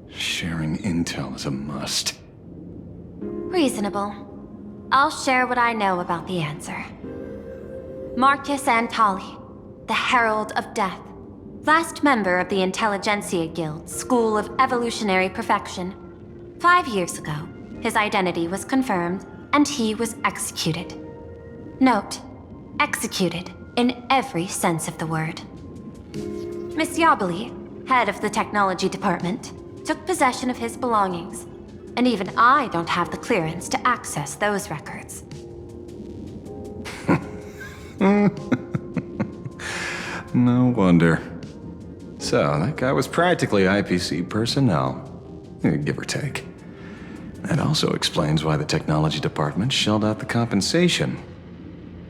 sharing intel is a must. Reasonable. I'll share what I know about the answer. Marcus Antali, the Herald of Death, last member of the Intelligentsia Guild School of Evolutionary Perfection. 5 years ago, his identity was confirmed, and he was executed. Note, executed in every sense of the word. Miss Yabali, head of the technology department, took possession of his belongings, and even I don't have the clearance to access those records. No wonder. So, that guy was practically IPC personnel, give or take. That also explains why the technology department shelled out the compensation.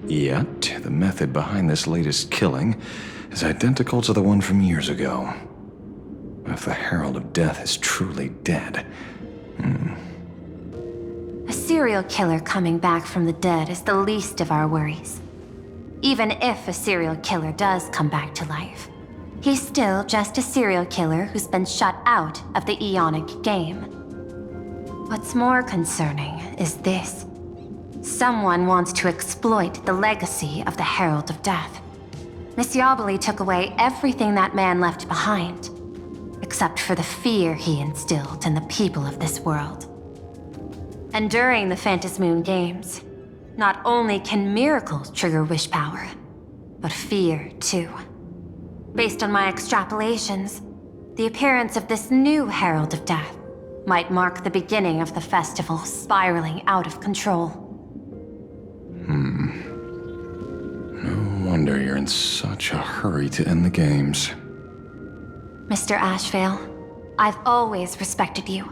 Yet, the method behind this latest killing is identical to the one from years ago. If the Herald of Death is truly dead... A serial killer coming back from the dead is the least of our worries. Even if a serial killer does come back to life, he's still just a serial killer who's been shut out of the Aeonic game. What's more concerning is this. Someone wants to exploit the legacy of the Herald of Death. Misyabali took away everything that man left behind, except for the fear he instilled in the people of this world. And during the Phantasmoon Games, not only can miracles trigger wish power, but fear too. Based on my extrapolations, the appearance of this new Herald of Death might mark the beginning of the festival spiraling out of control. No wonder you're in such a hurry to end the games. Mr. Ashvale, I've always respected you.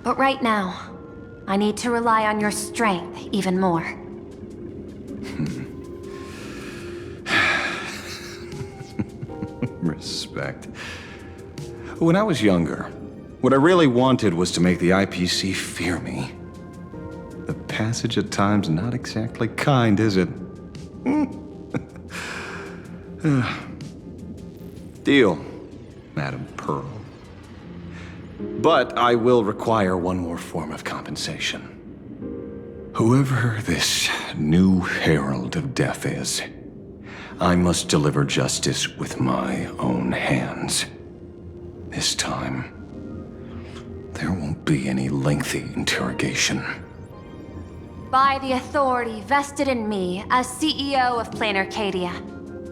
But right now, I need to rely on your strength even more. Respect. When I was younger, what I really wanted was to make the IPC fear me. The passage at time's not exactly kind, is it? Deal, Madam Pearl. But I will require one more form of compensation. Whoever this new Herald of Death is, I must deliver justice with my own hands. This time, there won't be any lengthy interrogation. By the authority vested in me as CEO of Plain Arcadia,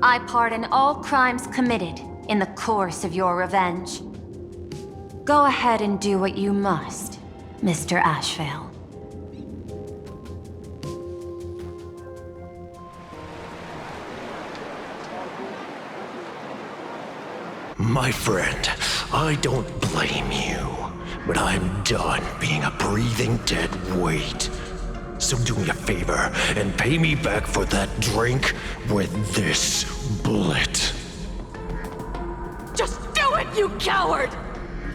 I pardon all crimes committed in the course of your revenge. Go ahead and do what you must, Mr. Ashvale. My friend, I don't blame you, but I'm done being a breathing dead weight. So do me a favor and pay me back for that drink with this bullet. Just do it, you coward!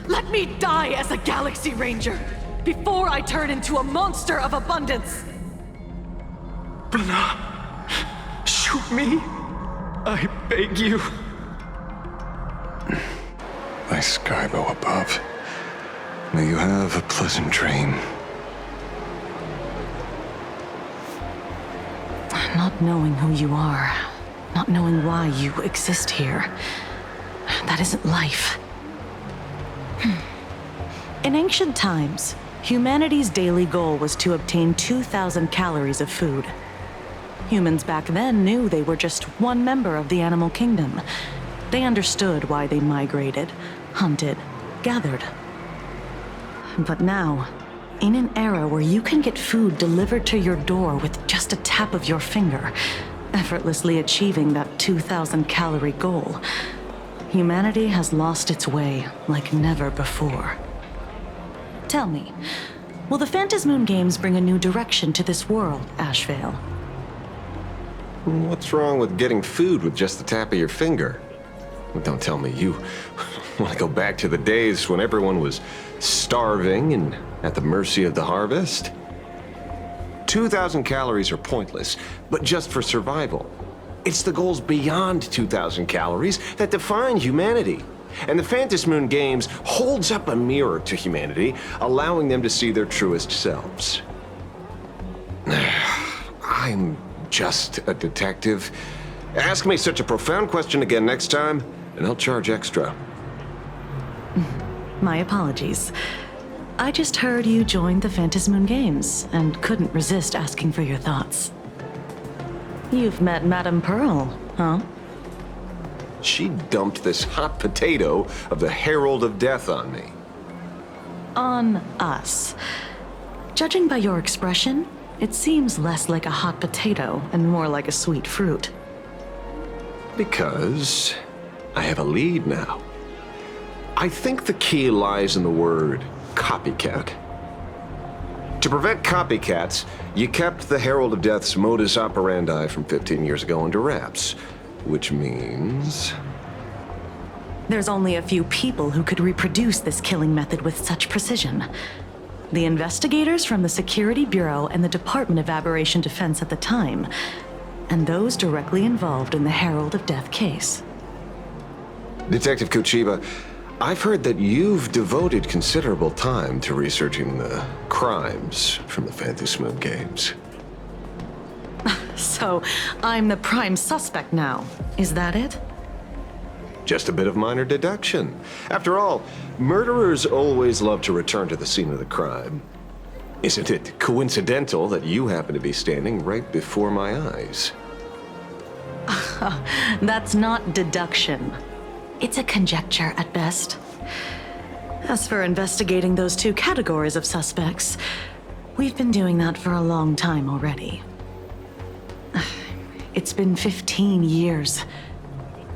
Let me die as a Galaxy Ranger before I turn into a monster of abundance! Bana, shoot me. I beg you. Thy Skybow above. May you have a pleasant dream. Not knowing who you are, not knowing why you exist here, that isn't life. In ancient times, humanity's daily goal was to obtain 2,000 calories of food. Humans back then knew they were just one member of the animal kingdom. They understood why they migrated, hunted, gathered. But now, in an era where you can get food delivered to your door with just a tap of your finger, effortlessly achieving that 2,000 calorie goal, humanity has lost its way like never before. Tell me, will the Phantasmoon Games bring a new direction to this world, Ashvale? What's wrong with getting food with just the tap of your finger? Don't tell me you want to go back to the days when everyone was starving and at the mercy of the harvest? 2,000 calories are pointless, but just for survival. It's the goals beyond 2,000 calories that define humanity. And the Phantasmoon Games holds up a mirror to humanity, allowing them to see their truest selves. I'm just a detective. Ask me such a profound question again next time, and I'll charge extra. My apologies. I just heard you joined the Phantasmoon Games and couldn't resist asking for your thoughts. You've met Madame Pearl, huh? She dumped this hot potato of the Herald of Death on me. On us. Judging by your expression, it seems less like a hot potato and more like a sweet fruit. Because I have a lead now. I think the key lies in the word copycat. To prevent copycats, you kept the Herald of Death's modus operandi from 15 years ago under wraps, which means... There's only a few people who could reproduce this killing method with such precision. The investigators from the Security Bureau and the Department of Aberration Defense at the time. and those directly involved in the Herald of Death case. Detective Kuchiba, I've heard that you've devoted considerable time to researching the crimes from the Phantasmoon Games. So, I'm the prime suspect now. Is that it? Just a bit of minor deduction. After all, murderers always love to return to the scene of the crime. Isn't it coincidental that you happen to be standing right before my eyes? That's not deduction. It's a conjecture at best. As for investigating those two categories of suspects, we've been doing that for a long time already. It's been 15 years.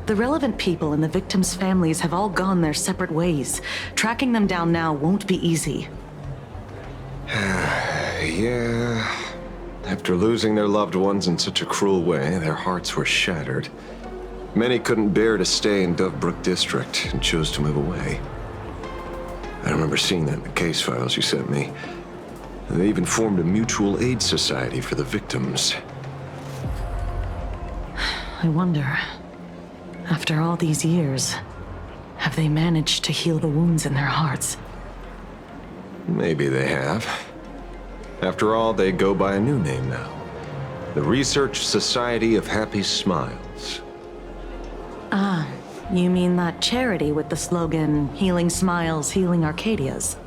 The relevant people and the victims' families have all gone their separate ways. Tracking them down now won't be easy. Yeah. After losing their loved ones in such a cruel way, their hearts were shattered. Many couldn't bear to stay in Dovebrook District and chose to move away. I remember seeing that in the case files you sent me. They even formed a mutual aid society for the victims. I wonder, after all these years, have they managed to heal the wounds in their hearts? Maybe they have. After all, they go by a new name now. The Research Society of Happy Smiles. Ah, you mean that charity with the slogan, Healing Smiles, Healing Arcadias?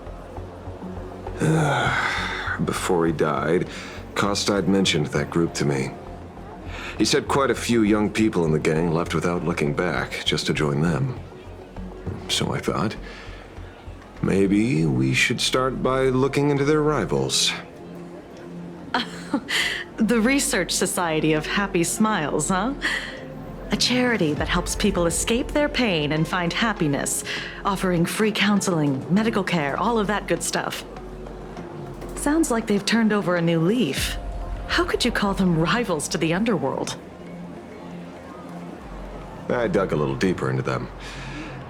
Before he died, Kostad mentioned that group to me. He said quite a few young people in the gang left without looking back, just to join them. So I thought, maybe we should start by looking into their rivals. The Research Society of Happy Smiles, huh? A charity that helps people escape their pain and find happiness, offering free counseling, medical care, all of that good stuff. Sounds like they've turned over a new leaf. How could you call them rivals to the underworld? I dug a little deeper into them,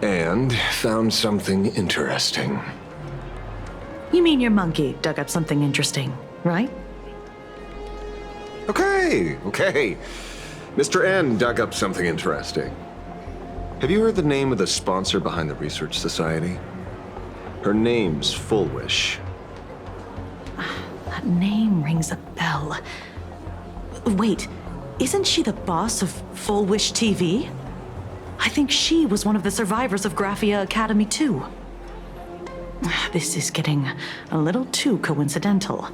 and found something interesting. You mean your monkey dug up something interesting, right? Okay. Mr. N dug up something interesting. Have you heard the name of the sponsor behind the Research Society? Her name's Fullwish. That name rings a bell. Wait, isn't she the boss of Fullwish TV? I think she was one of the survivors of Graphia Academy too. This is getting a little too coincidental.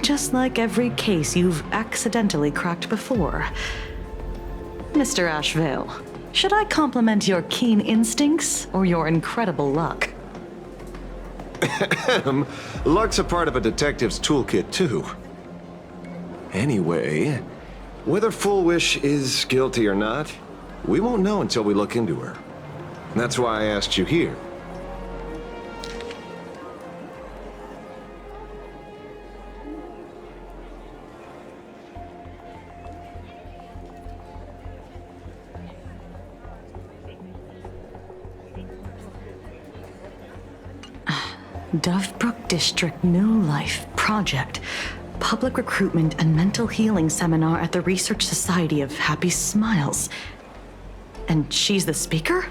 Just like every case you've accidentally cracked before. Mr. Ashvale, should I compliment your keen instincts or your incredible luck? Luck's a part of a detective's toolkit, too. Anyway, whether Fullwish is guilty or not, we won't know until we look into her. That's why I asked you here. Dovebrook District New Life Project. Public Recruitment and Mental Healing Seminar at the Research Society of Happy Smiles. And she's the speaker?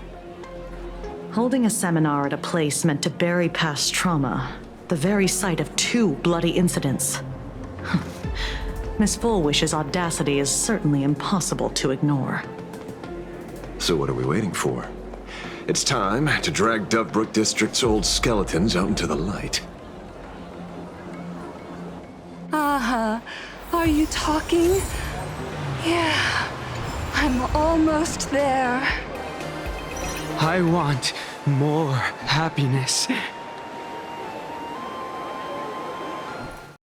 Holding a seminar at a place meant to bury past trauma. The very site of 2 bloody incidents. Miss Fullwish's audacity is certainly impossible to ignore. So what are we waiting for? It's time to drag Dovebrook District's old skeletons out into the light. Are you talking? Yeah, I'm almost there. I want more happiness.